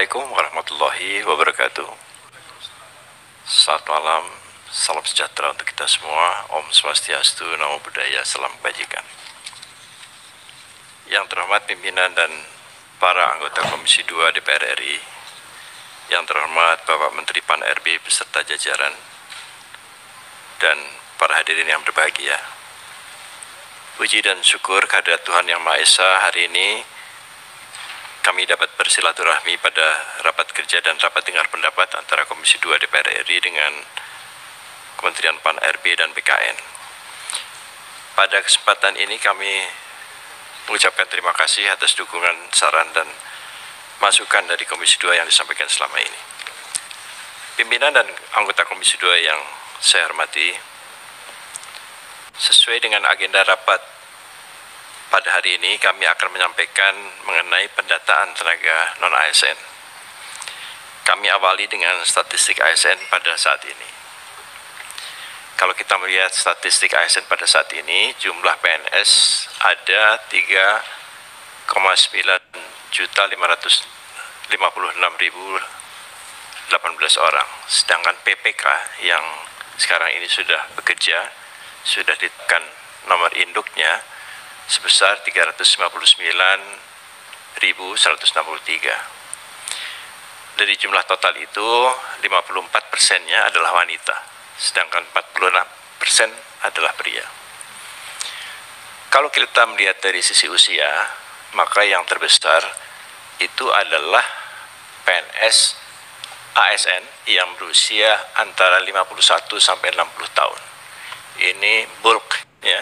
Assalamualaikum warahmatullahi wabarakatuh. Selamat malam, salam sejahtera untuk kita semua. Om Swastiastu, Namo Buddhaya, salam kebajikan. Yang terhormat pimpinan dan para anggota Komisi 2 DPR RI, yang terhormat Bapak Menteri Pan-RB beserta jajaran, dan para hadirin yang berbahagia. Puji dan syukur kehadirat Tuhan Yang Maha Esa, hari ini kami dapat bersilaturahmi pada rapat kerja dan rapat dengar pendapat antara Komisi 2 DPR RI dengan Kementerian Pan-RB dan BKN. Pada kesempatan ini kami mengucapkan terima kasih atas dukungan, saran, dan masukan dari Komisi 2 yang disampaikan selama ini. Pimpinan dan anggota Komisi 2 yang saya hormati, sesuai dengan agenda rapat pada hari ini, kami akan menyampaikan mengenai pendataan tenaga non-ASN. Kami awali dengan statistik ASN pada saat ini. Kalau kita melihat statistik ASN pada saat ini, jumlah PNS ada 3,9.556.018 orang. Sedangkan PPK yang sekarang ini sudah bekerja, sudah ditekan nomor induknya sebesar 359.163. Dari jumlah total itu, 54%-nya adalah wanita, sedangkan 46% adalah pria. Kalau kita melihat dari sisi usia, maka yang terbesar itu adalah PNS ASN yang berusia antara 51 sampai 60 tahun. Ini bulk-nya,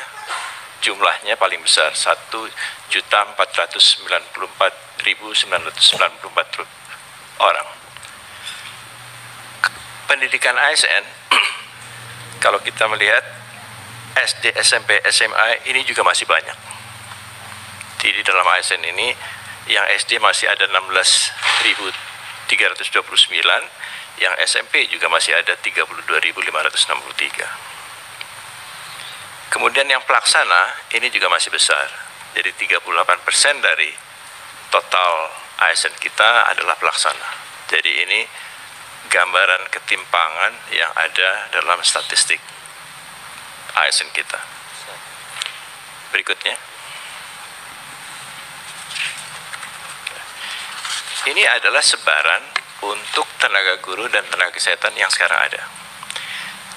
jumlahnya paling besar, 1.494.994 orang. Pendidikan ASN, kalau kita melihat SD, SMP, SMA ini juga masih banyak. Di dalam ASN ini, yang SD masih ada 16.329, yang SMP juga masih ada 32.563. Kemudian yang pelaksana ini juga masih besar. Jadi 38% dari total ASN kita adalah pelaksana. Jadi ini gambaran ketimpangan yang ada dalam statistik ASN kita. Berikutnya. Ini adalah sebaran untuk tenaga guru dan tenaga kesehatan yang sekarang ada.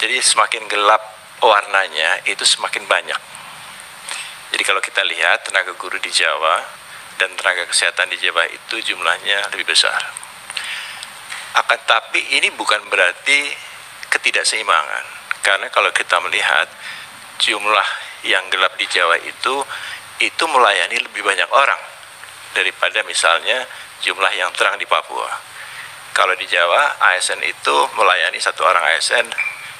Jadi semakin gelap warnanya itu semakin banyak. Jadi kalau kita lihat tenaga guru di Jawa dan tenaga kesehatan di Jawa itu jumlahnya lebih besar. Akan tapi ini bukan berarti ketidakseimbangan. Karena kalau kita melihat jumlah yang gelap di Jawa itu melayani lebih banyak orang daripada misalnya jumlah yang terang di Papua. Kalau di Jawa ASN itu melayani satu orang ASN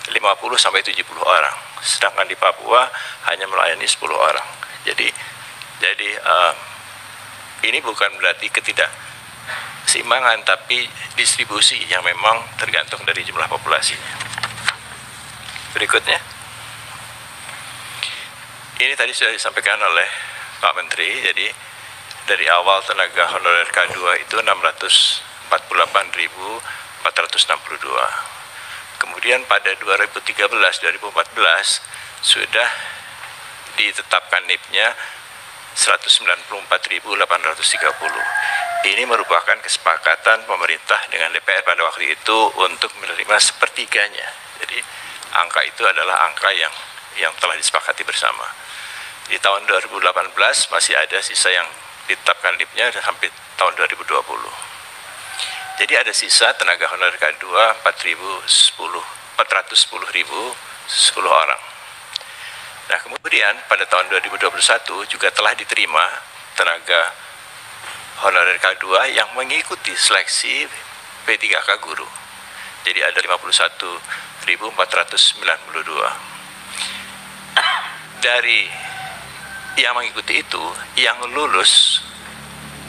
50 sampai 70 orang, sedangkan di Papua hanya melayani 10 orang. Jadi ini bukan berarti ketidakseimbangan, tapi distribusi yang memang tergantung dari jumlah populasinya. Berikutnya, ini tadi sudah disampaikan oleh Pak Menteri. Jadi dari awal tenaga honorer K2 itu 648.462. Kemudian pada 2013-2014 sudah ditetapkan NIP-nya 194.830. Ini merupakan kesepakatan pemerintah dengan DPR pada waktu itu untuk menerima sepertiganya. Jadi angka itu adalah angka yang telah disepakati bersama. Di tahun 2018 masih ada sisa yang ditetapkan NIP-nya sampai tahun 2020. Jadi ada sisa tenaga honorer K2 410.010 orang. Nah, kemudian pada tahun 2021 juga telah diterima tenaga honorer K2 yang mengikuti seleksi P3K guru. Jadi ada 51.492. Dari yang mengikuti itu, yang lulus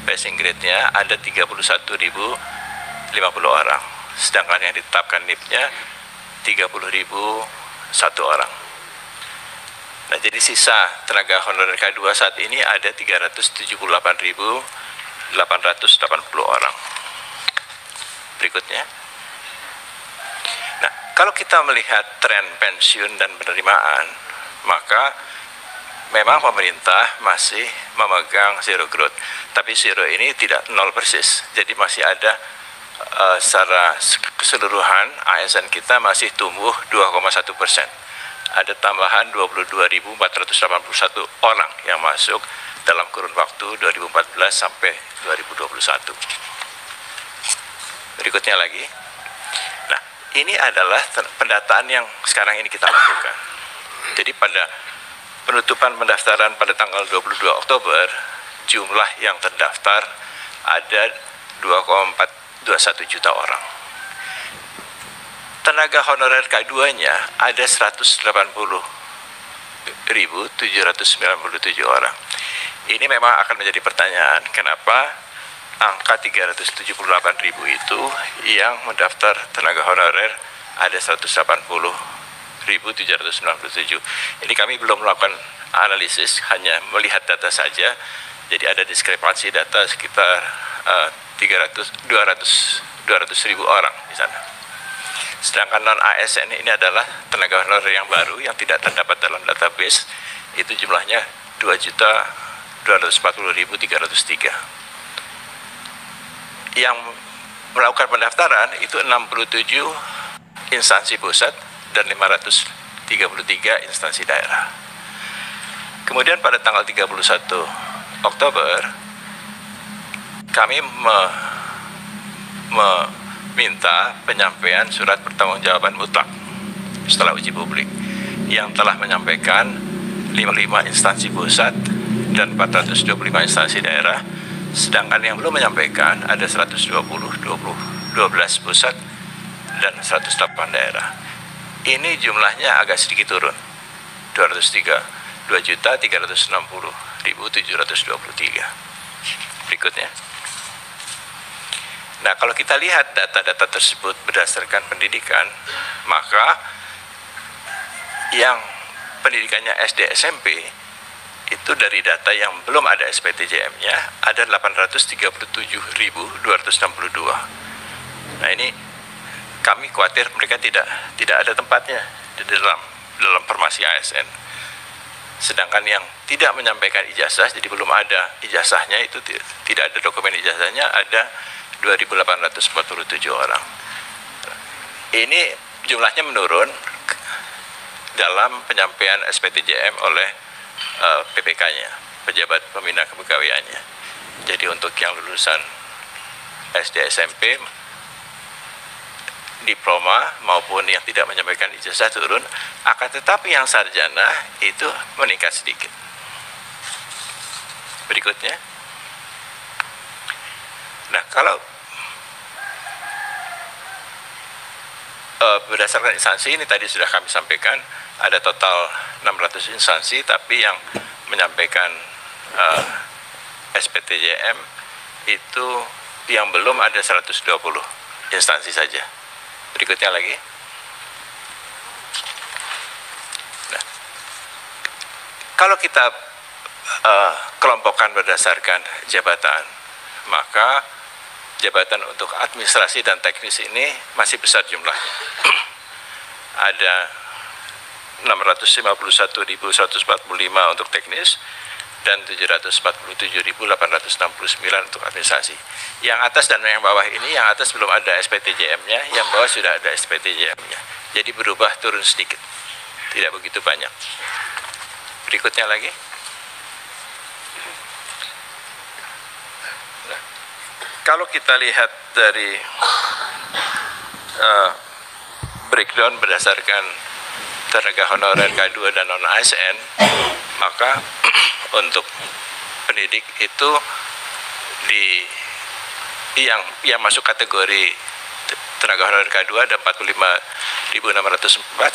passing grade-nya ada 31.050 orang, sedangkan yang ditetapkan NIP-nya 30.001 orang. Nah, jadi sisa tenaga honorer K2 saat ini ada 378.880 orang. Berikutnya. Nah, kalau kita melihat tren pensiun dan penerimaan, maka memang pemerintah masih memegang zero growth. Tapi zero ini tidak nol persis. Jadi masih ada secara keseluruhan ASN kita masih tumbuh 2,1%. Ada tambahan 22.481 orang yang masuk dalam kurun waktu 2014 sampai 2021. Berikutnya lagi. Nah, ini adalah pendataan yang sekarang ini kita lakukan. Jadi pada penutupan pendaftaran pada tanggal 22 Oktober, jumlah yang terdaftar ada 2,421 juta orang. Tenaga honorer K2-nya ada 180.797 orang. Ini memang akan menjadi pertanyaan, kenapa angka 378.000 itu yang mendaftar tenaga honorer ada 180.797. Ini kami belum melakukan analisis, hanya melihat data saja. Jadi ada diskrepansi data sekitar 200.000 orang di sana. Sedangkan non-ASN ini adalah tenaga honorer yang baru yang tidak terdapat dalam database, itu jumlahnya 2.240.303. Yang melakukan pendaftaran itu 67 instansi pusat dan 533 instansi daerah. Kemudian pada tanggal 31 Oktober kami minta penyampaian surat pertanggungjawaban mutlak setelah uji publik yang telah menyampaikan 55 instansi pusat dan 425 instansi daerah, sedangkan yang belum menyampaikan ada 12 pusat dan 108 daerah. Ini jumlahnya agak sedikit turun, 2.360.723. Berikutnya. Nah, kalau kita lihat data-data tersebut berdasarkan pendidikan, maka yang pendidikannya SD SMP itu dari data yang belum ada SPTJM-nya ada 837.262. Nah, ini kami khawatir mereka tidak ada tempatnya di dalam formasi ASN. Sedangkan yang tidak menyampaikan ijazah, jadi belum ada ijazahnya, itu tidak ada dokumen ijazahnya, ada 2.847 orang. Ini jumlahnya menurun dalam penyampaian SPTJM oleh PPK-nya, pejabat pembina kepegawaiannya. Jadi untuk yang lulusan SD SMP, diploma maupun yang tidak menyampaikan ijazah turun, akan tetapi yang sarjana itu meningkat sedikit. Berikutnya. Nah, kalau berdasarkan instansi ini tadi sudah kami sampaikan, ada total 600 instansi, tapi yang menyampaikan SPTJM itu yang belum ada 120 instansi saja. Berikutnya lagi. Nah, kalau kita kelompokkan berdasarkan jabatan, maka jabatan untuk administrasi dan teknis ini masih besar jumlahnya. Ada 651.145 untuk teknis dan 747.869 untuk administrasi. Yang atas dan yang bawah ini, yang atas belum ada SPTJM-nya, yang bawah sudah ada SPTJM-nya. Jadi berubah turun sedikit, tidak begitu banyak. Berikutnya lagi. Nah, kalau kita lihat dari breakdown berdasarkan tenaga honorer K2 dan non-ASN, maka untuk pendidik itu yang masuk kategori tenaga honorer K2 ada 45.604,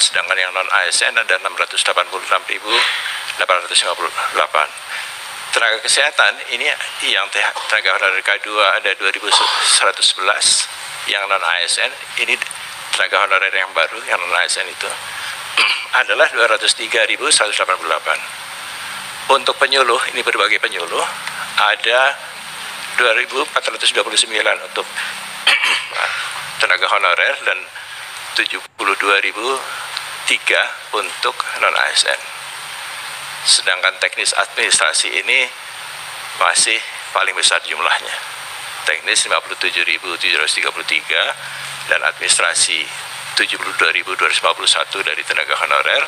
sedangkan yang non-ASN ada 686.858. Tenaga kesehatan ini yang tenaga honorer K2 ada 2.111, yang non-ASN ini tenaga honorer yang baru, yang non-ASN itu adalah 203.188. Untuk penyuluh, ini berbagai penyuluh, ada 2.429 untuk tenaga honorer dan 72.003 untuk non-ASN. Sedangkan teknis administrasi ini masih paling besar jumlahnya. Teknis 57.733 dan administrasi 72.251 dari tenaga honorer,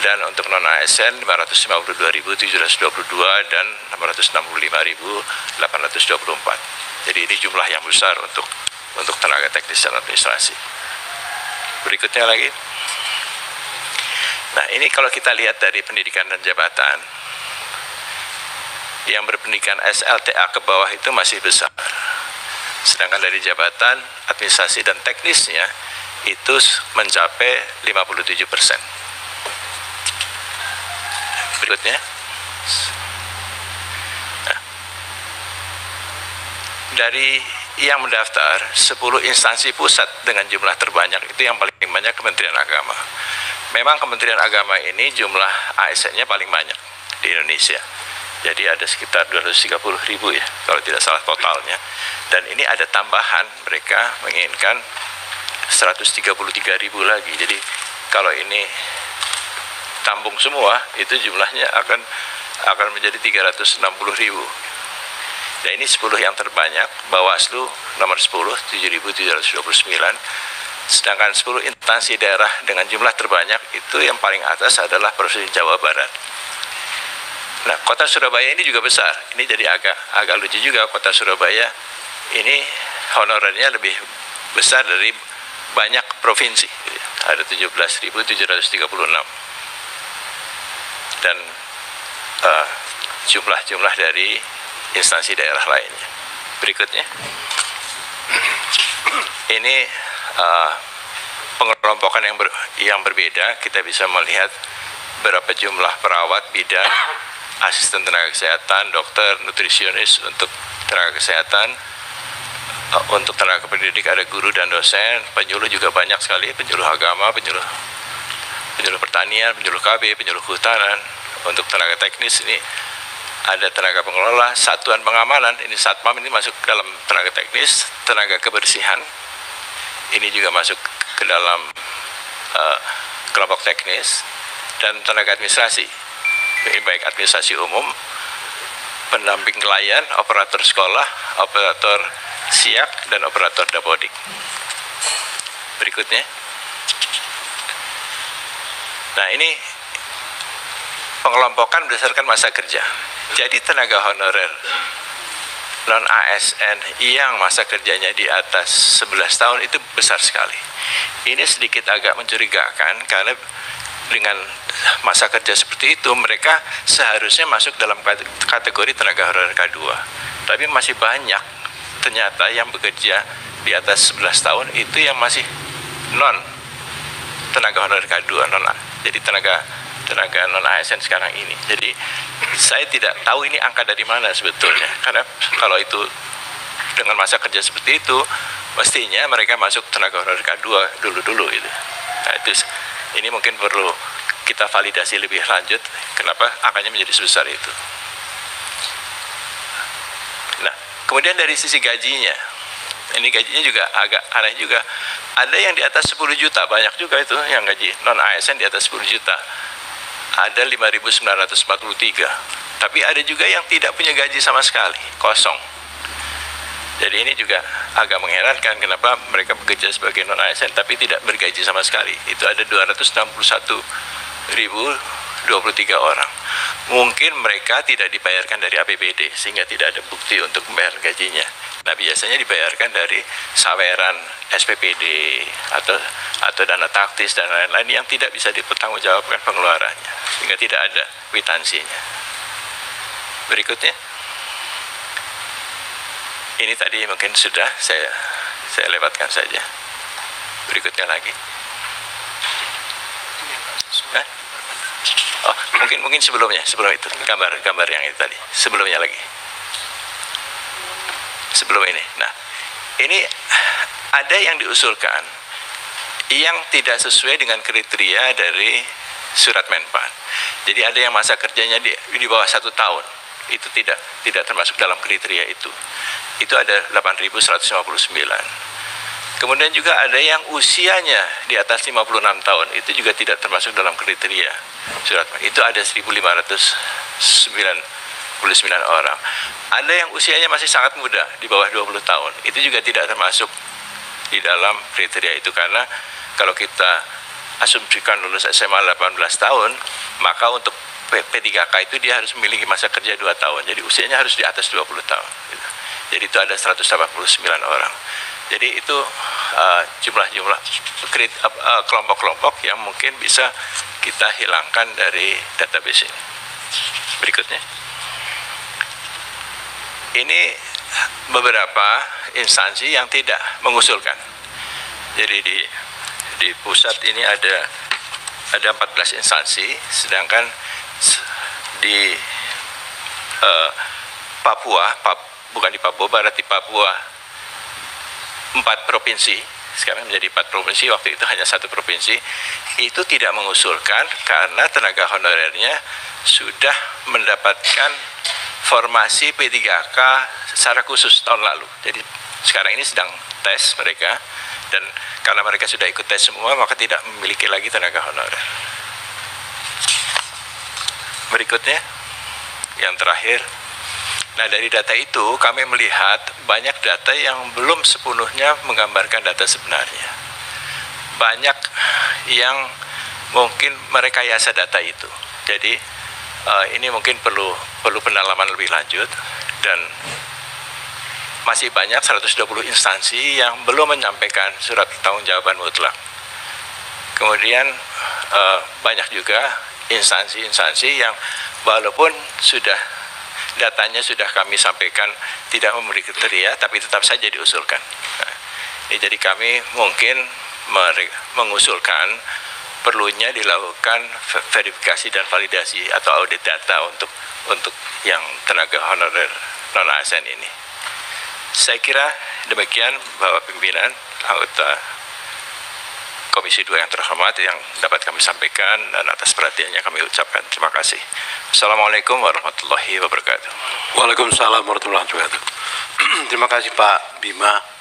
dan untuk non-ASN 552.722 dan 665.824. Jadi ini jumlah yang besar untuk tenaga teknis dan administrasi. Berikutnya lagi. Nah, ini kalau kita lihat dari pendidikan dan jabatan, yang berpendidikan SLTA ke bawah itu masih besar. Sedangkan dari jabatan, administrasi, dan teknisnya itu mencapai 57%. Berikutnya. Nah, dari yang mendaftar, 10 instansi pusat dengan jumlah terbanyak itu yang paling banyak Kementerian Agama. Memang Kementerian Agama ini jumlah ASN-nya paling banyak di Indonesia. Jadi ada sekitar 230.000 ya, kalau tidak salah totalnya. Dan ini ada tambahan, mereka menginginkan 133.000 lagi. Jadi kalau ini tampung semua, itu jumlahnya akan menjadi 360.000. Nah, ini 10 yang terbanyak, Bawaslu nomor 10, 7.729. Sedangkan 10 instansi daerah dengan jumlah terbanyak itu yang paling atas adalah Provinsi Jawa Barat. Nah, kota Surabaya ini juga besar. Ini jadi agak lucu juga, kota Surabaya ini honorernya lebih besar dari banyak provinsi. Ada 17.736. Dan jumlah-jumlah dari instansi daerah lainnya. Berikutnya. Ini pengelompokan yang berbeda. Kita bisa melihat berapa jumlah perawat, bidan, asisten tenaga kesehatan, dokter, nutrisionis untuk tenaga kesehatan. Untuk tenaga pendidik ada guru dan dosen, penyuluh juga banyak sekali, penyuluh agama, penyuluh pertanian, penyuluh KB, penyuluh kehutanan. Untuk tenaga teknis ini ada tenaga pengelola, satuan pengamanan, ini Satpam ini masuk ke dalam tenaga teknis, tenaga kebersihan, ini juga masuk ke dalam kelompok teknis, dan tenaga administrasi, ini baik administrasi umum, pendamping klien, operator sekolah, operator siak, dan operator dapodik. Berikutnya. Nah, ini pengelompokan berdasarkan masa kerja. Jadi tenaga honorer non-ASN yang masa kerjanya di atas 11 tahun itu besar sekali. Ini sedikit agak mencurigakan karena dengan masa kerja seperti itu mereka seharusnya masuk dalam kategori tenaga honorer K2. Tapi masih banyak ternyata yang bekerja di atas 11 tahun itu yang masih non tenaga honorer K2, jadi tenaga non-ASN sekarang ini. Jadi saya tidak tahu ini angka dari mana sebetulnya, karena kalau itu dengan masa kerja seperti itu mestinya mereka masuk tenaga honorer K2 dulu gitu. Nah, ini mungkin perlu kita validasi lebih lanjut kenapa angkanya menjadi sebesar itu. Nah, kemudian dari sisi gajinya, ini gajinya juga agak aneh juga. Ada yang di atas 10 juta, banyak juga itu yang gaji non-ASN di atas 10 juta. Ada 5.943. Tapi ada juga yang tidak punya gaji sama sekali, kosong. Jadi ini juga agak mengherankan kenapa mereka bekerja sebagai non-ASN tapi tidak bergaji sama sekali. Itu ada 261.023 orang. Mungkin mereka tidak dibayarkan dari APBD sehingga tidak ada bukti untuk membayar gajinya. Nah, biasanya dibayarkan dari saweran SPPD atau dana taktis dan lain-lain yang tidak bisa dipertanggungjawabkan pengeluarannya sehingga tidak ada kwitansinya. Berikutnya. Ini tadi mungkin sudah saya lewatkan saja. Berikutnya lagi. Hah? Oh, mungkin sebelum itu gambar yang itu tadi. Sebelumnya lagi. Sebelum ini. Nah, ini ada yang diusulkan yang tidak sesuai dengan kriteria dari surat Menpan. Jadi ada yang masa kerjanya di bawah 1 tahun. Itu tidak termasuk dalam kriteria itu. Itu ada 8.159. Kemudian juga ada yang usianya di atas 56 tahun, itu juga tidak termasuk dalam kriteria surat. Itu ada 1.599 orang. Ada yang usianya masih sangat muda, di bawah 20 tahun, itu juga tidak termasuk di dalam kriteria itu, karena kalau kita asumsikan lulus SMA 18 tahun, maka untuk P3K itu dia harus memiliki masa kerja 2 tahun, jadi usianya harus di atas 20 tahun gitu. Jadi itu ada 189 orang. Jadi itu jumlah-jumlah kelompok-kelompok yang mungkin bisa kita hilangkan dari database ini. Berikutnya, ini beberapa instansi yang tidak mengusulkan. Jadi di pusat ini ada 14 instansi, sedangkan di Papua, bukan di Papua Barat, di Papua 4 provinsi, sekarang menjadi 4 provinsi, waktu itu hanya 1 provinsi, itu tidak mengusulkan karena tenaga honorernya sudah mendapatkan formasi P3K secara khusus tahun lalu. Jadi sekarang ini sedang tes mereka, dan karena mereka sudah ikut tes semua, maka tidak memiliki lagi tenaga honorer. Berikutnya, yang terakhir. Nah, dari data itu kami melihat banyak data yang belum sepenuhnya menggambarkan data sebenarnya. Banyak yang mungkin merekayasa data itu. Jadi ini mungkin perlu pendalaman lebih lanjut, dan masih banyak 120 instansi yang belum menyampaikan surat pertanggungjawaban mutlak. Kemudian banyak juga instansi-instansi yang walaupun datanya sudah kami sampaikan tidak memenuhi kriteria, tapi tetap saja diusulkan. Nah, jadi kami mungkin mengusulkan perlunya dilakukan verifikasi dan validasi atau audit data untuk yang tenaga honorer non-ASN ini. Saya kira demikian Bapak Pimpinan, anggota Komisi 2 yang terhormat, yang dapat kami sampaikan, dan atas perhatiannya kami ucapkan terima kasih. Assalamualaikum warahmatullahi wabarakatuh. Waalaikumsalam warahmatullahi wabarakatuh. Terima kasih Pak Bima.